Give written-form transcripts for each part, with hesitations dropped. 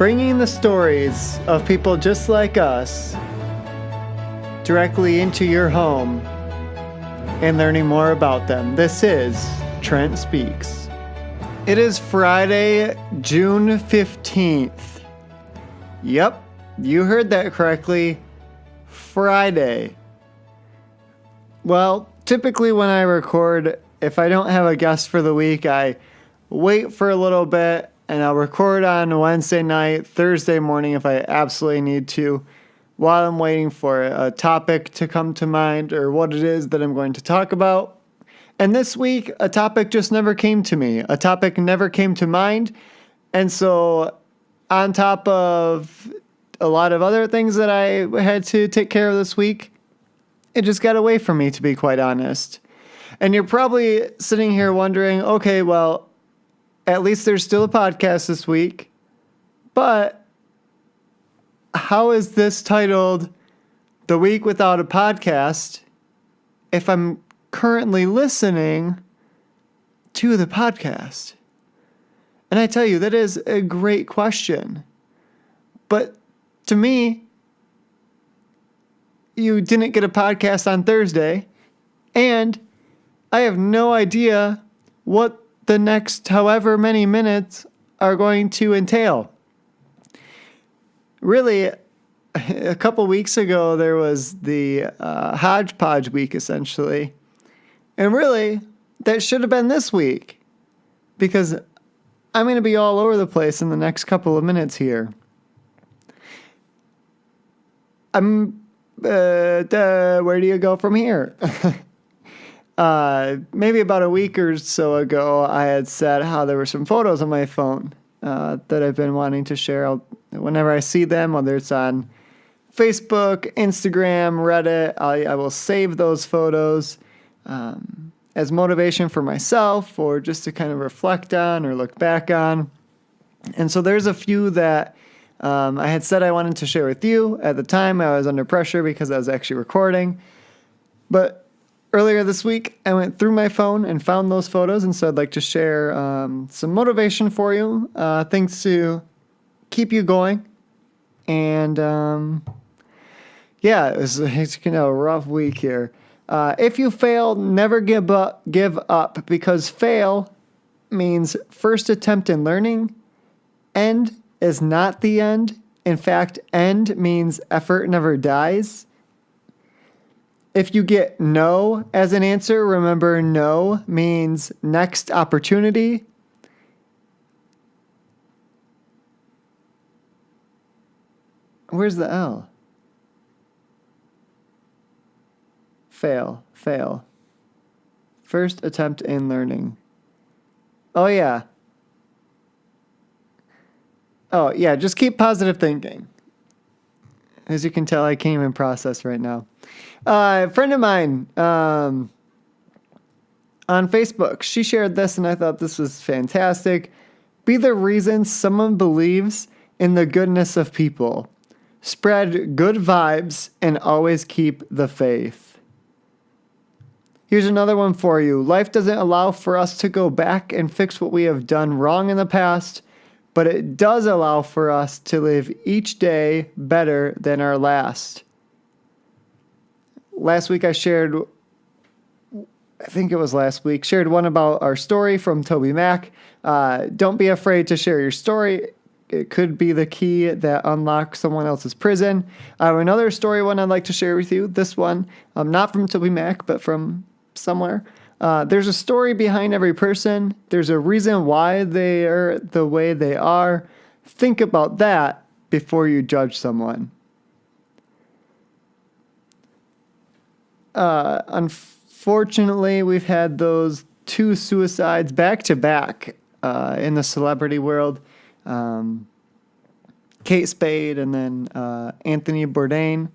bringing the stories of people just like us directly into your home and learning more about them. This is Trent Speaks. It is Friday, June 15th. Yep, you heard that correctly. Friday. Well, typically when I record, if I don't have a guest for the week, I wait for a little bit and I'll record on Wednesday night, Thursday morning if I absolutely need to, while I'm waiting for a topic to come to mind or what it is that I'm going to talk about. And this week, a topic just never came to me. A topic never came to mind. And so on top of a lot of other things that I had to take care of this week, it just got away from me, to be quite honest. And you're probably sitting here wondering, okay, well, at least there's still a podcast this week, but how is this titled The Week Without a Podcast if I'm currently listening to the podcast? And I tell you, that is a great question. But to me, you didn't get a podcast on Thursday, and I have no idea what the next however many minutes are going to entail. Really, a couple weeks ago, there was the hodgepodge week, essentially. And really, that should have been this week, because I'm going to be all over the place in the next couple of minutes here. Where do you go from here? Maybe about a week or so ago, I had said how there were some photos on my phone that I've been wanting to share. Whenever I see them, whether it's on Facebook, Instagram, Reddit, I will save those photos as motivation for myself or just to kind of reflect on or look back on. And so there's a few that I had said I wanted to share with you. At the time, I was under pressure because I was actually recording. But earlier this week, I went through my phone and found those photos, and so I'd like to share some motivation for you, things to keep you going. And it's a rough week here. If you fail, never give up, because fail means first attempt in learning. End is not the end. In fact, end means effort never dies. If you get no as an answer, remember no means next opportunity. Where's the L? Fail. First attempt in learning. Oh, yeah, just keep positive thinking. As you can tell, I can't even process right now. A friend of mine on Facebook, she shared this, and I thought this was fantastic. Be the reason someone believes in the goodness of people. Spread good vibes and always keep the faith. Here's another one for you. Life doesn't allow for us to go back and fix what we have done wrong in the past, but it does allow for us to live each day better than our last. Last week shared one about our story from Toby Mac. Don't be afraid to share your story. It could be the key that unlocks someone else's prison. I have another story one I'd like to share with you. This one, not from Toby Mac, but from somewhere. There's a story behind every person. There's a reason why they are the way they are. Think about that before you judge someone. Unfortunately, we've had those two suicides back to back in the celebrity world. Kate Spade and then Anthony Bourdain.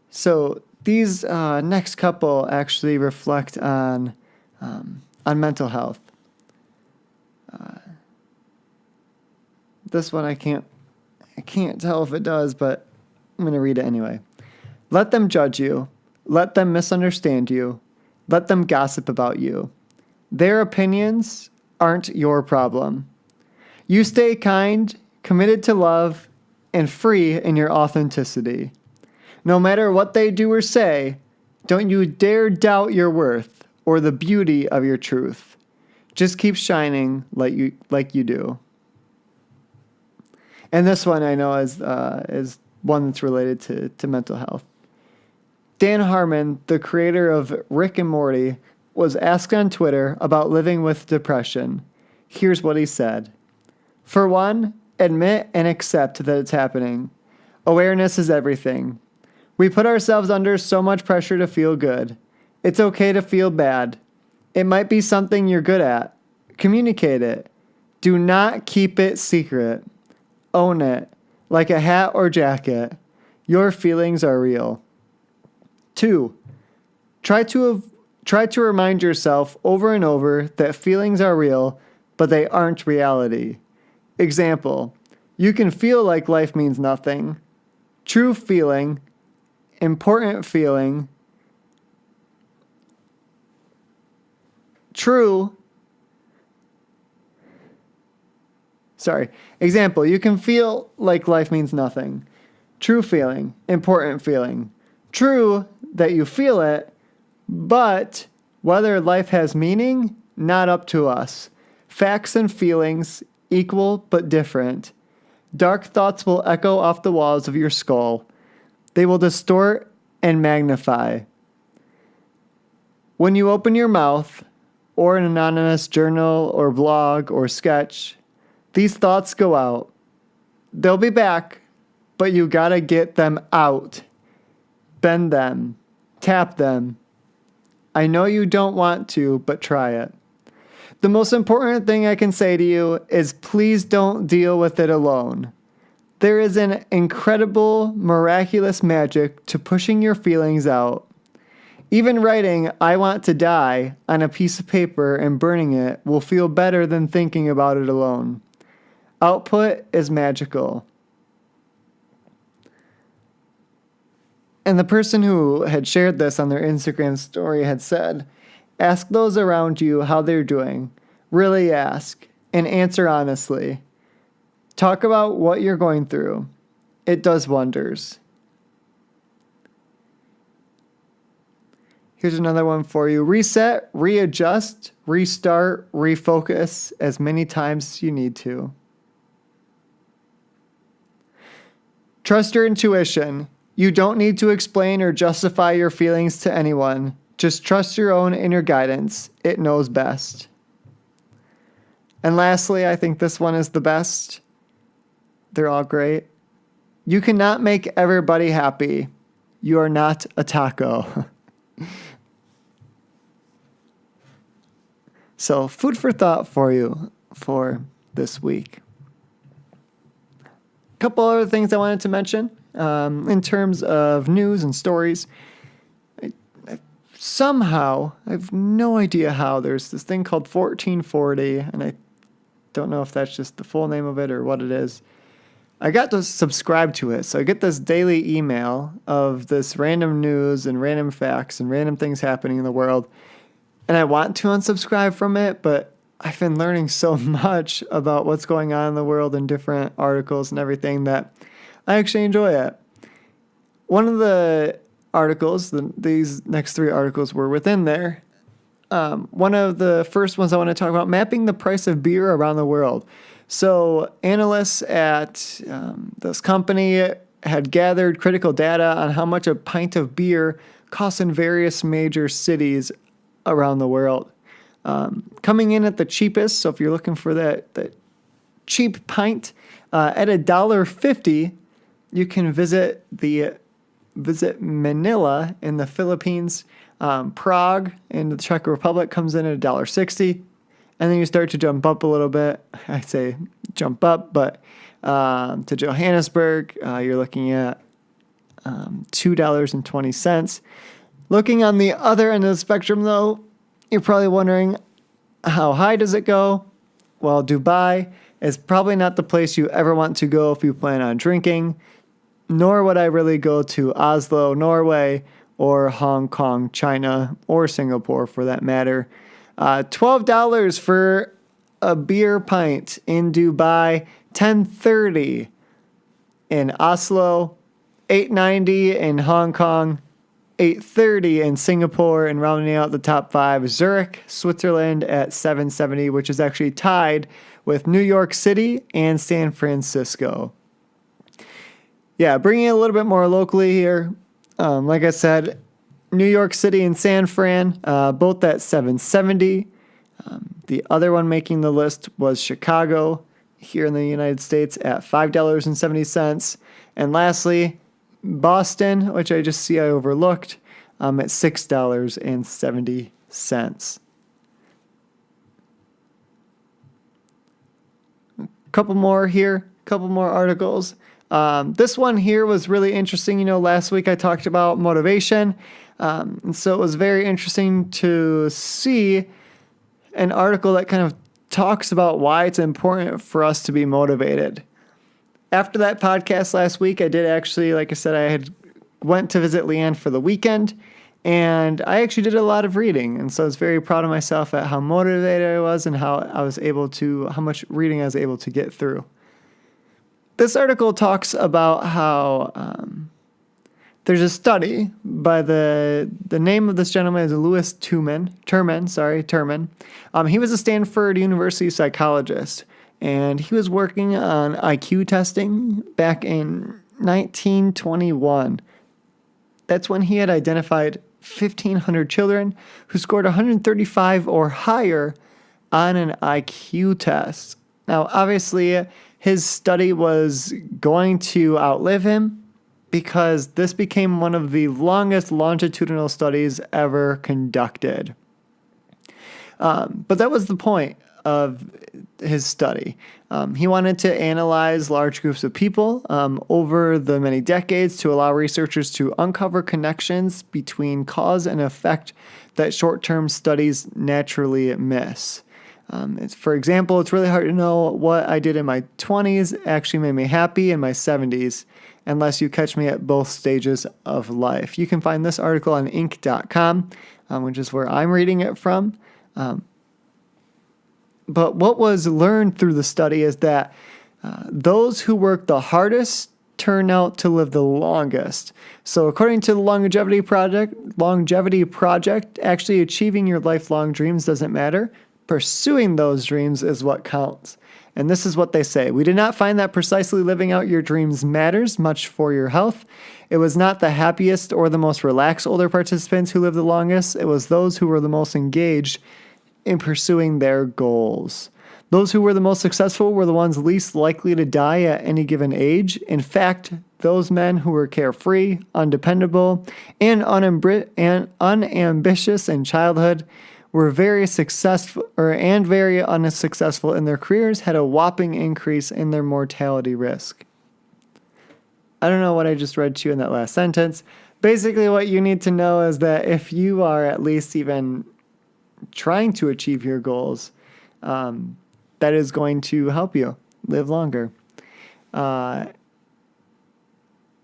So these next couple actually reflect on mental health. This one I can't tell if it does, but I'm going to read it anyway. Let them judge you. Let them misunderstand you. Let them gossip about you. Their opinions aren't your problem. You stay kind, committed to love, and free in your authenticity. No matter what they do or say, don't you dare doubt your worth or the beauty of your truth. Just keep shining like you do. And this one I know is one that's related to mental health. Dan Harmon, the creator of Rick and Morty, was asked on Twitter about living with depression. Here's what he said. For one, admit and accept that it's happening. Awareness is everything. We put ourselves under so much pressure to feel good. It's okay to feel bad. It might be something you're good at. Communicate it. Do not keep it secret. Own it. Like a hat or jacket. Your feelings are real. 2. Try to remind yourself over and over that feelings are real, but they aren't reality. Example, you can feel like life means nothing. True feeling, important feeling, Example, you can feel like life means nothing. True feeling, important feeling. True that you feel it, but whether life has meaning, not up to us. Facts and feelings, equal but different. Dark thoughts will echo off the walls of your skull. They will distort and magnify. When you open your mouth, or an anonymous journal or blog or sketch, these thoughts go out. They'll be back, but you gotta get them out. Bend them. Tap them. I know you don't want to, but try it. The most important thing I can say to you is please don't deal with it alone. There is an incredible, miraculous magic to pushing your feelings out. Even writing, I want to die, on a piece of paper and burning it will feel better than thinking about it alone. Output is magical. And the person who had shared this on their Instagram story had said, ask those around you how they're doing. Really ask, and answer honestly. Talk about what you're going through. It does wonders. Here's another one for you. Reset, readjust, restart, refocus as many times as you need to. Trust your intuition. You don't need to explain or justify your feelings to anyone. Just trust your own inner guidance. It knows best. And lastly, I think this one is the best. They're all great. You cannot make everybody happy. You are not a taco. So, food for thought for you for this week. A couple other things I wanted to mention in terms of news and stories. Somehow, I have no idea how, there's this thing called 1440, and I don't know if that's just the full name of it or what it is. I got to subscribe to it, so I get this daily email of this random news and random facts and random things happening in the world. And I want to unsubscribe from it, but I've been learning so much about what's going on in the world in different articles and everything that I actually enjoy it. One of the articles, these next 3 articles were within there. One of the first ones I want to talk about, mapping the price of beer around the world. So analysts at this company had gathered critical data on how much a pint of beer costs in various major cities around the world. Coming in at the cheapest, so if you're looking for that cheap pint, at $1.50, you can visit Manila in the Philippines. Prague in the Czech Republic comes in at $1.60. And then you start to jump up a little bit. I say jump up, but to Johannesburg, you're looking at $2.20. Looking on the other end of the spectrum, though, you're probably wondering, how high does it go? Well, Dubai is probably not the place you ever want to go if you plan on drinking, nor would I really go to Oslo, Norway, or Hong Kong, China, or Singapore for that matter. $12 for a beer pint in Dubai, 10:30 in Oslo, 8:90 in Hong Kong, 8:30 in Singapore, and rounding out the top 5, Zurich, Switzerland at 7:70, which is actually tied with New York City and San Francisco. Yeah, bringing it a little bit more locally here. Like I said, New York City and San Fran, both at 770. The other one making the list was Chicago here in the United States at $5.70. And lastly, Boston, which I just see I overlooked, at $6.70. Couple more here, couple more articles. This one here was really interesting. Last week I talked about motivation. And so it was very interesting to see an article that kind of talks about why it's important for us to be motivated. After that podcast last week, I did actually, like I said, I had went to visit Leanne for the weekend, and I actually did a lot of reading. And so I was very proud of myself at how motivated I was and how much reading I was able to get through. This article talks about how there's a study by the name of this gentleman is Louis Terman. He was a Stanford University psychologist, and he was working on IQ testing back in 1921. That's when he had identified 1,500 children who scored 135 or higher on an IQ test. Now, obviously, his study was going to outlive him because this became one of the longest longitudinal studies ever conducted. But that was the point of his study. He wanted to analyze large groups of people over the many decades to allow researchers to uncover connections between cause and effect that short-term studies naturally miss. For example, it's really hard to know what I did in my 20s actually made me happy in my 70s, unless you catch me at both stages of life. You can find this article on Inc.com, which is where I'm reading it from. But what was learned through the study is that those who work the hardest turn out to live the longest. So according to the Longevity Project, actually achieving your lifelong dreams doesn't matter. Pursuing those dreams is what counts. And this is what they say. We did not find that precisely living out your dreams matters much for your health. It was not the happiest or the most relaxed older participants who lived the longest. It was those who were the most engaged in pursuing their goals. Those who were the most successful were the ones least likely to die at any given age. In fact, those men who were carefree, undependable, and unambitious in childhood were very successful and very unsuccessful in their careers had a whopping increase in their mortality risk. I don't know what I just read to you in that last sentence. Basically, what you need to know is that if you are at least even trying to achieve your goals, that is going to help you live longer and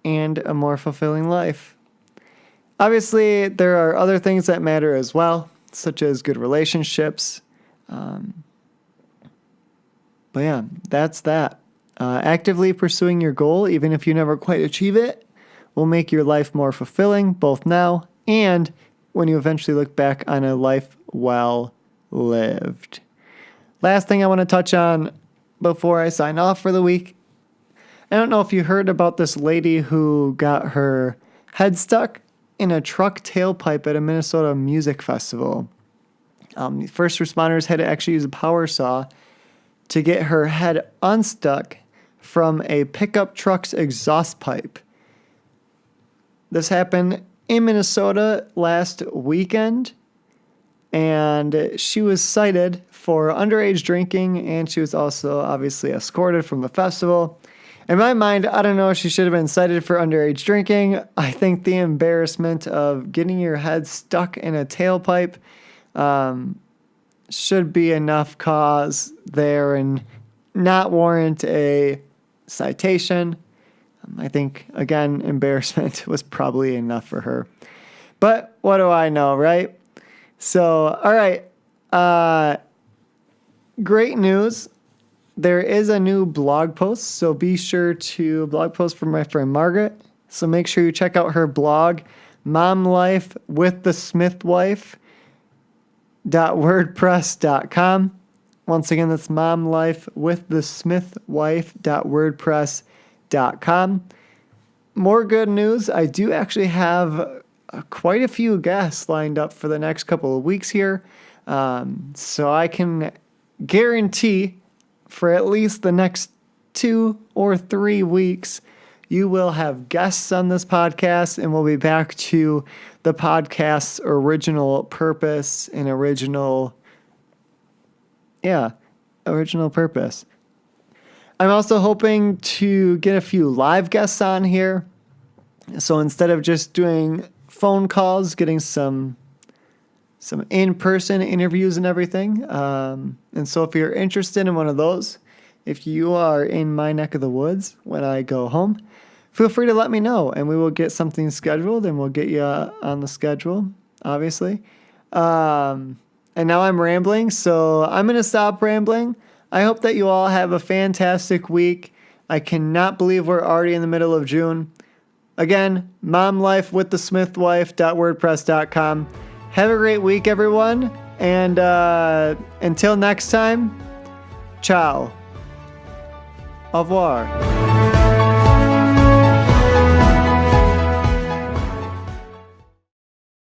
a more fulfilling life. Obviously, there are other things that matter as well, such as good relationships. But yeah, that's that. Actively pursuing your goal, even if you never quite achieve it, will make your life more fulfilling, both now and when you eventually look back on a life well lived. Last thing I want to touch on before I sign off for the week. I don't know if you heard about this lady who got her head stuck in a truck tailpipe at a Minnesota music festival. First responders had to actually use a power saw to get her head unstuck from a pickup truck's exhaust pipe. This happened in Minnesota last weekend, and she was cited for underage drinking, and she was also obviously escorted from the festival. In my mind, I don't know if she should have been cited for underage drinking. I think the embarrassment of getting your head stuck in a tailpipe should be enough cause there and not warrant a citation. I think, again, embarrassment was probably enough for her. But what do I know, right? So, all right. Great news. there is a new blog post, so be sure to blog post from my friend Margaret. So make sure you check out her blog, momlifewiththesmithwife.wordpress.com. Once again, that's momlifewiththesmithwife.wordpress.com. More good news. I do actually have quite a few guests lined up for the next couple of weeks here. So I can guarantee for at least the next 2 or 3 weeks, you will have guests on this podcast, and we'll be back to the podcast's original purpose and original purpose. I'm also hoping to get a few live guests on here. So instead of just doing phone calls, getting some in-person interviews and everything. And so if you're interested in one of those, if you are in my neck of the woods when I go home, feel free to let me know and we will get something scheduled and we'll get you on the schedule, obviously. And now I'm rambling, so I'm going to stop rambling. I hope that you all have a fantastic week. I cannot believe we're already in the middle of June. Again, momlifewiththesmithwife.wordpress.com. Have a great week, everyone. And until next time, ciao. Au revoir.